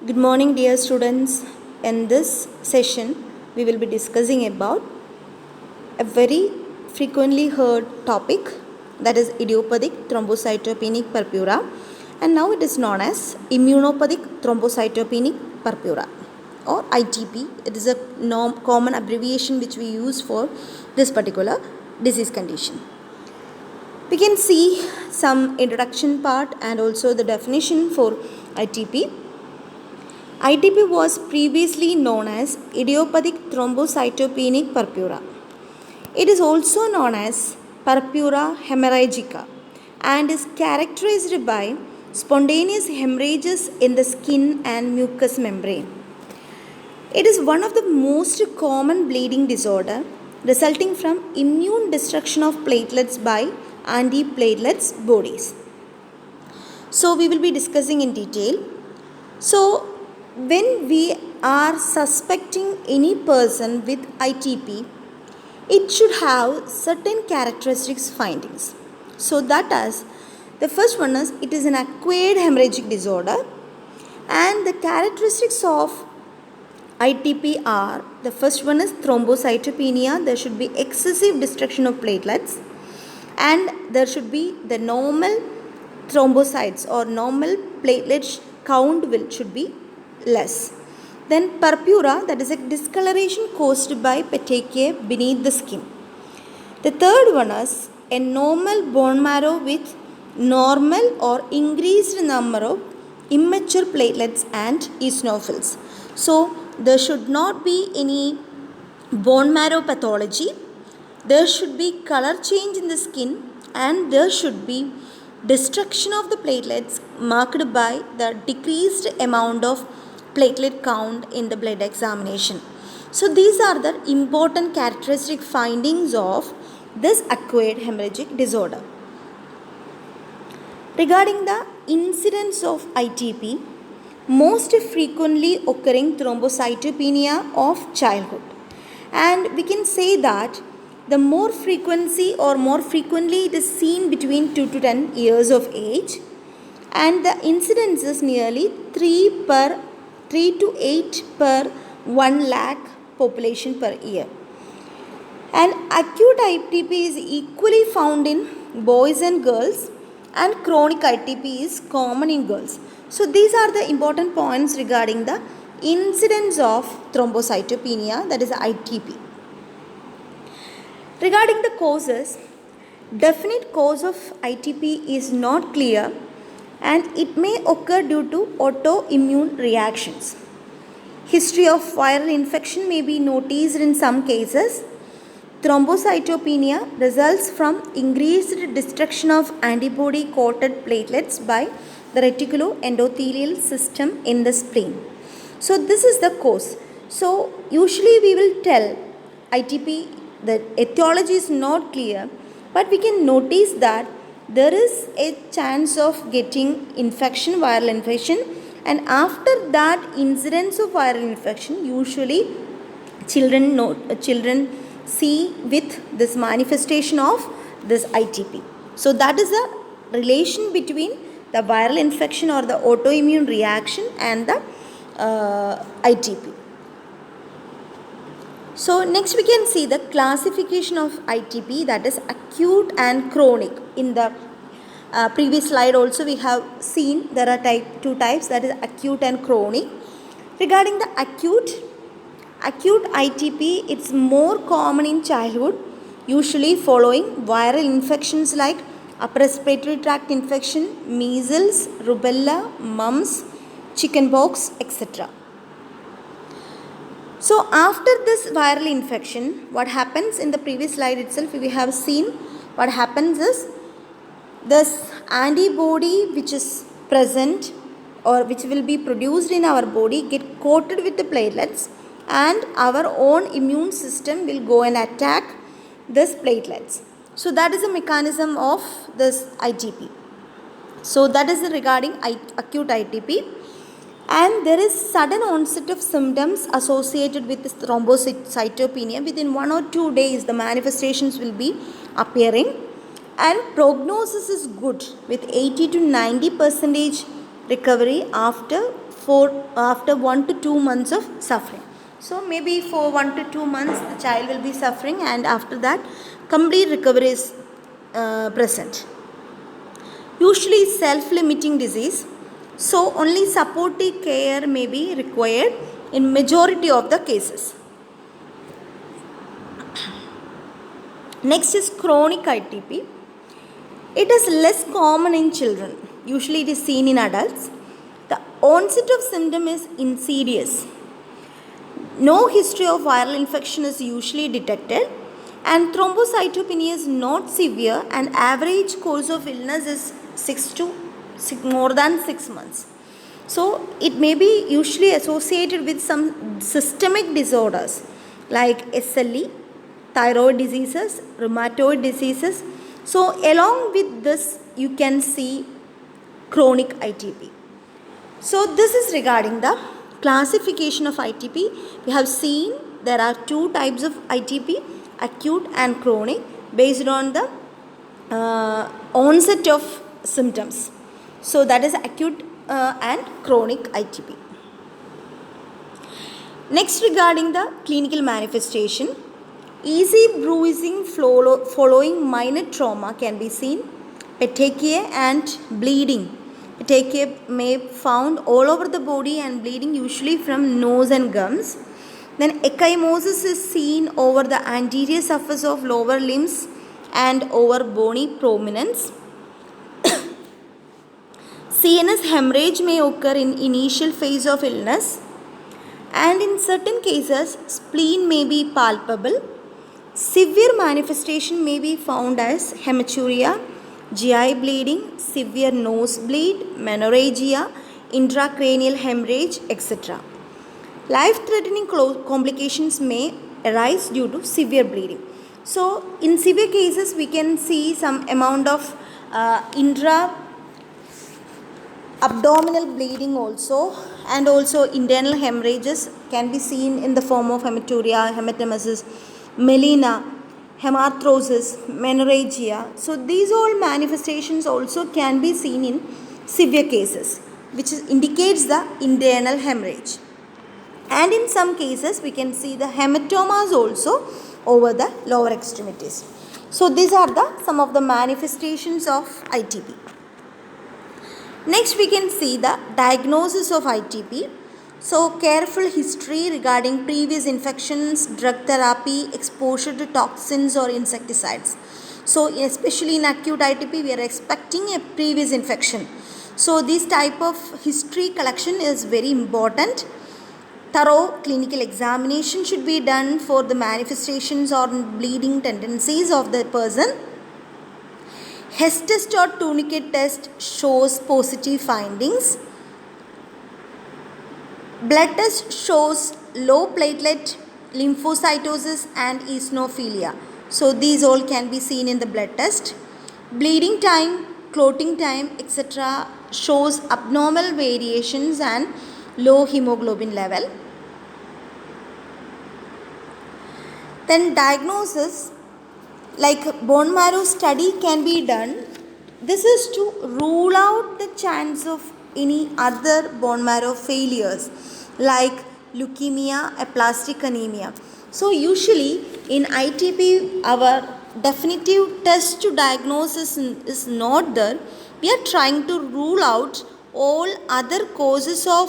Good morning, dear students. In this session, we will be discussing about a very frequently heard topic, that is idiopathic thrombocytopenic purpura, and now it is known as immunopathic thrombocytopenic purpura or ITP. It is a common abbreviation which we use for this particular disease condition. We can see some introduction part and also the definition for ITP. ITP was previously known as idiopathic thrombocytopenic purpura. It is also known as purpura hemorrhagica and is characterized by spontaneous hemorrhages in the skin and mucous membrane. It is one of the most common bleeding disorder resulting from immune destruction of platelets by antiplatelets bodies. So we will be discussing in detail. So when we are suspecting any person with ITP, it should have certain characteristics findings. So that is, the first one is it is an acquired hemorrhagic disorder, and the characteristics of ITP are, the first one is thrombocytopenia. There should be excessive destruction of platelets, and there should be the normal thrombocytes or normal platelet count should be less. Then purpura, that is a discoloration caused by petechiae beneath the skin. The third one is a normal bone marrow with normal or increased number of immature platelets and eosinophils. So there should not be any bone marrow pathology. There should be color change in the skin, and there should be destruction of the platelets marked by the decreased amount of platelet count in the blood examination. So these are the important characteristic findings of this acquired hemorrhagic disorder. Regarding the incidence of ITP, most frequently occurring thrombocytopenia of childhood, and we can say that the more frequency or more frequently it is seen between 2 to 10 years of age, and the incidence is nearly 3 to 8 per 1 lakh population per year. And acute ITP is equally found in boys and girls, and chronic ITP is common in girls. So these are the important points regarding the incidence of thrombocytopenia, that is ITP. Regarding the causes, definite cause of ITP is not clear, and it may occur due to autoimmune reactions. History of viral infection may be noticed in some cases. Thrombocytopenia results from increased destruction of antibody-coated platelets by the reticuloendothelial system in the spleen. So this is the cause. So usually we will tell ITP, the etiology is not clear, but we can notice that there is a chance of getting infection, viral infection, and after that incidence of viral infection, usually children see with this manifestation of this ITP. So that is the relation between the viral infection or the autoimmune reaction and the ITP. So next we can see the classification of ITP, that is acute and chronic. In the previous slide also we have seen there are two types, that is acute and chronic. Regarding the acute ITP, it's more common in childhood, usually following viral infections like upper respiratory tract infection, measles, rubella, mumps, chickenpox, etc. So after this viral infection, what happens in the previous slide itself, we have seen what happens is this antibody which is present or which will be produced in our body get coated with the platelets, and our own immune system will go and attack these platelets. So that is the mechanism of this ITP. So that is regarding acute ITP. And there is sudden onset of symptoms associated with this thrombocytopenia. Within 1 or 2 days, the manifestations will be appearing, and prognosis is good with 80 to 90% recovery after for after 1 to 2 months of suffering. So maybe for 1 to 2 months the child will be suffering, and after that complete recovery is present. Usually self-limiting disease, so only supportive care may be required in majority of the cases. Next is chronic ITP. It is less common in children. Usually it is seen in adults. The onset of symptom is insidious. No history of viral infection is usually detected, and thrombocytopenia is not severe, and average course of illness is more than 6 months. So it may be usually associated with some systemic disorders like SLE, thyroid diseases, rheumatoid diseases. So along with this you can see chronic ITP. So this is regarding the classification of ITP. We have seen there are two types of ITP, acute and chronic, based on the onset of symptoms. So that is acute and chronic ITP. Next, regarding the clinical manifestation, easy bruising following minor trauma can be seen. Petechiae and bleeding. Petechiae may be found all over the body and bleeding usually from nose and gums. Then ecchymosis is seen over the anterior surface of lower limbs and over bony prominence. CNS hemorrhage may occur in initial phase of illness, and in certain cases spleen may be palpable. Severe manifestation may be found as hematuria, GI bleeding, severe nosebleed, menorrhagia, intracranial hemorrhage, etc. Life-threatening complications may arise due to severe bleeding. So in severe cases we can see some amount of intra-abdominal bleeding also, and also internal hemorrhages can be seen in the form of hematuria, hematemesis, melena, hemarthrosis, menorrhagia. So these all manifestations also can be seen in severe cases, which indicates the internal hemorrhage. And in some cases we can see the hematomas also over the lower extremities. So these are some of the manifestations of ITP. Next we can see the diagnosis of ITP. So careful history regarding previous infections, drug therapy, exposure to toxins or insecticides. So especially in acute ITP we are expecting a previous infection. So this type of history collection is very important. Thorough clinical examination should be done for the manifestations or bleeding tendencies of the person. Hess test or tourniquet test shows positive findings. Blood test shows low platelet, lymphocytosis and eosinophilia. So these all can be seen in the blood test. Bleeding time, clotting time, etc. shows abnormal variations and low hemoglobin level. Then diagnosis, like bone marrow study can be done. This is to rule out the chance of any other bone marrow failures like leukemia, aplastic anemia. So usually in ITP our definitive test to diagnosis is not there. We are trying to rule out all other causes of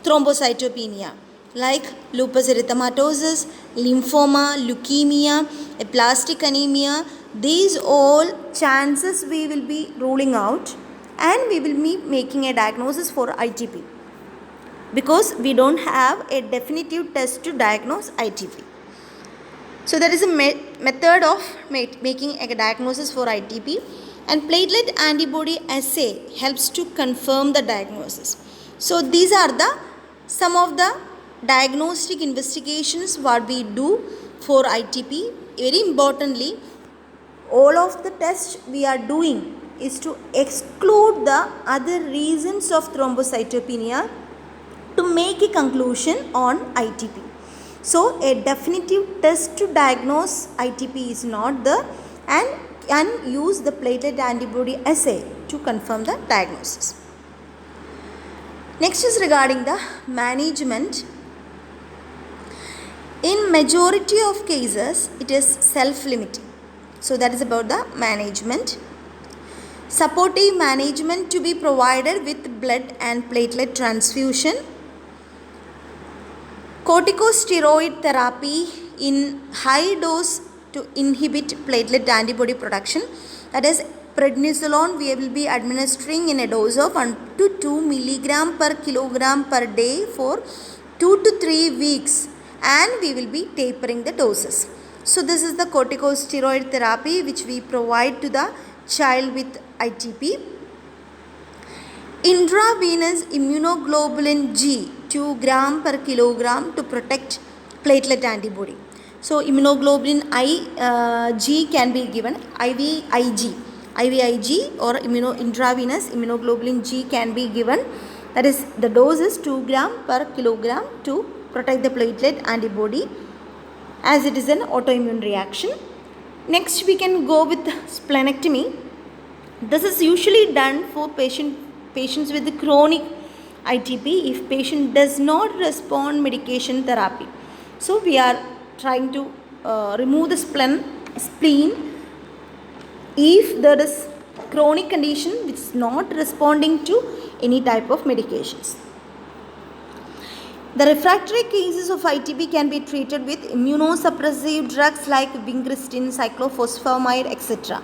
thrombocytopenia like lupus erythematosus, lymphoma, leukemia, aplastic anemia. These all chances we will be ruling out, and we will be making a diagnosis for ITP because we don't have a definitive test to diagnose ITP. So there is a method of making a diagnosis for ITP, and platelet antibody assay helps to confirm the diagnosis. So these are some of the diagnostic investigations what we do for ITP. Very importantly, all of the tests we are doing is to exclude the other reasons of thrombocytopenia to make a conclusion on ITP. So a definitive test to diagnose ITP is not there, and can use the platelet antibody assay to confirm the diagnosis. Next is regarding the management. In majority of cases, it is self-limiting. So that is about the management. Supportive management to be provided with blood and platelet transfusion. Corticosteroid therapy in high dose to inhibit platelet antibody production. That is, prednisolone we will be administering in a dose of 1 to 2 milligram per kilogram per day for 2 to 3 weeks, and we will be tapering the doses. So this is the corticosteroid therapy which we provide to the child with ITP. Intravenous immunoglobulin G 2 gram per kilogram to protect platelet antibody. So immunoglobulin G can be given IVIG or intravenous immunoglobulin G can be given. That is, the dose is 2 gram per kilogram to protect the platelet antibody, as it is an autoimmune reaction. Next we can go with splenectomy. This is usually done for patients with chronic ITP if patient does not respond medication therapy. So we are trying to remove the spleen if there is chronic condition which is not responding to any type of medications. The refractory cases of ITP can be treated with immunosuppressive drugs like vincristine, cyclophosphamide, etc.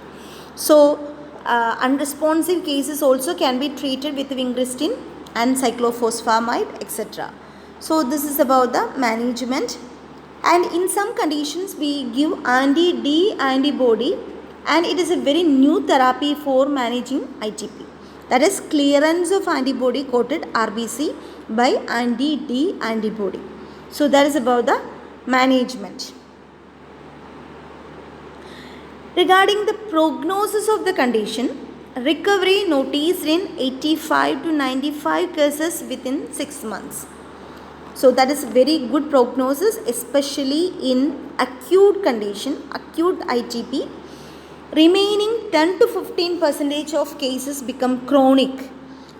So unresponsive cases also can be treated with vincristine and cyclophosphamide, etc. So this is about the management. And in some conditions we give anti-D antibody, and it is a very new therapy for managing ITP. That is clearance of antibody coated RBC by anti-D antibody. So that is about the management. Regarding the prognosis of the condition, recovery noticed in 85 to 95 cases within 6 months. So that is very good prognosis, especially in acute condition, acute ITP. Remaining 10 to 15% of cases become chronic,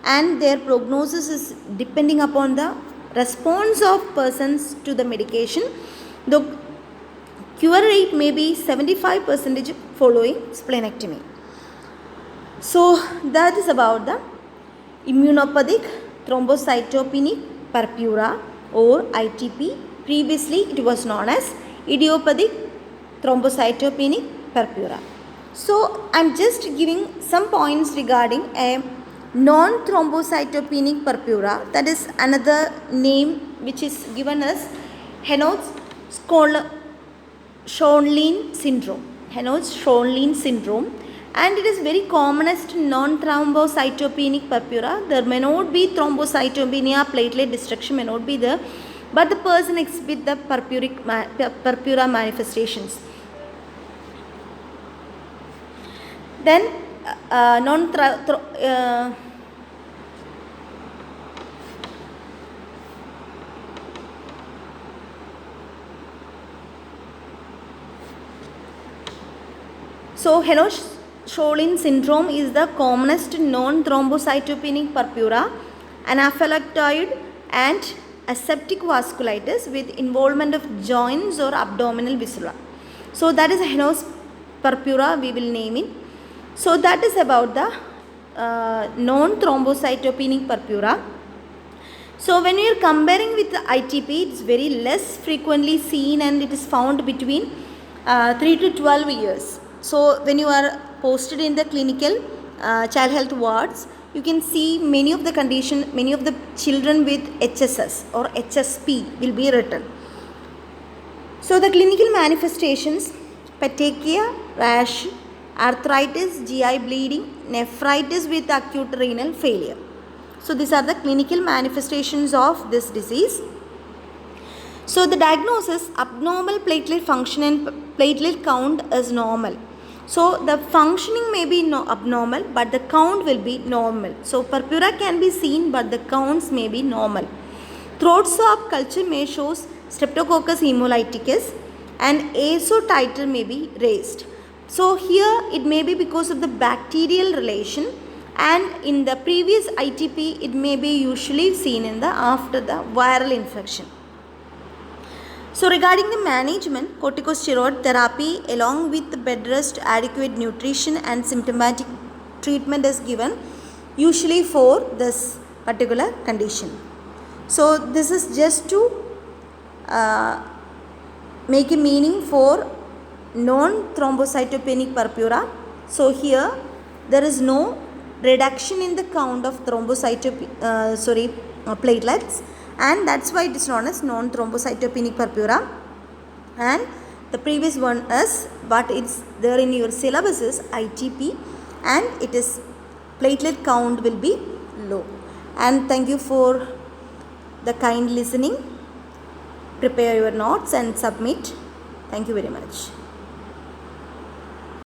and their prognosis is depending upon the response of persons to the medication. The cure rate may be 75% following splenectomy. So that is about the immunopathic thrombocytopenic purpura or ITP. Previously it was known as idiopathic thrombocytopenic purpura. So I am just giving some points regarding a non-thrombocytopenic purpura, that is another name which is given as Henoch-Schönlein syndrome. Henoch-Schönlein syndrome, and it is very commonest non-thrombocytopenic purpura. There may not be thrombocytopenia, platelet destruction may not be there, but the person exhibits the purpura manifestations. Then so Henoch-Schönlein syndrome is the commonest non-thrombocytopenic purpura, anaphylactoid and aseptic vasculitis with involvement of joints or abdominal viscera. So that is Henoch purpura, we will name it. So that is about the non-thrombocytopenic purpura. So when we are comparing with the ITP, it is very less frequently seen, and it is found between 3 to 12 years. So when you are posted in the clinical child health wards, you can see many of the children with HSS or HSP will be written. So the clinical manifestations: petechia, rash, arthritis, GI bleeding, nephritis with acute renal failure. So these are the clinical manifestations of this disease. So the diagnosis: abnormal platelet function and platelet count is normal. So the functioning may be abnormal, but the count will be normal. So purpura can be seen, but the counts may be normal. Throat swab culture may show Streptococcus hemolyticus, and ASO titer may be raised. So here it may be because of the bacterial relation, and in the previous ITP it may be usually seen in the after the viral infection. So regarding the management, corticosteroid therapy along with bed rest, adequate nutrition and symptomatic treatment is given usually for this particular condition. So this is just to make a meaning for non-thrombocytopenic purpura. So here there is no reduction in the count of platelets, and that's why it is known as non-thrombocytopenic purpura. And the previous one is, but it's there in your syllabus, is ITP, and it is platelet count will be low. And thank you for the kind listening. Prepare your notes and submit. Thank you very much.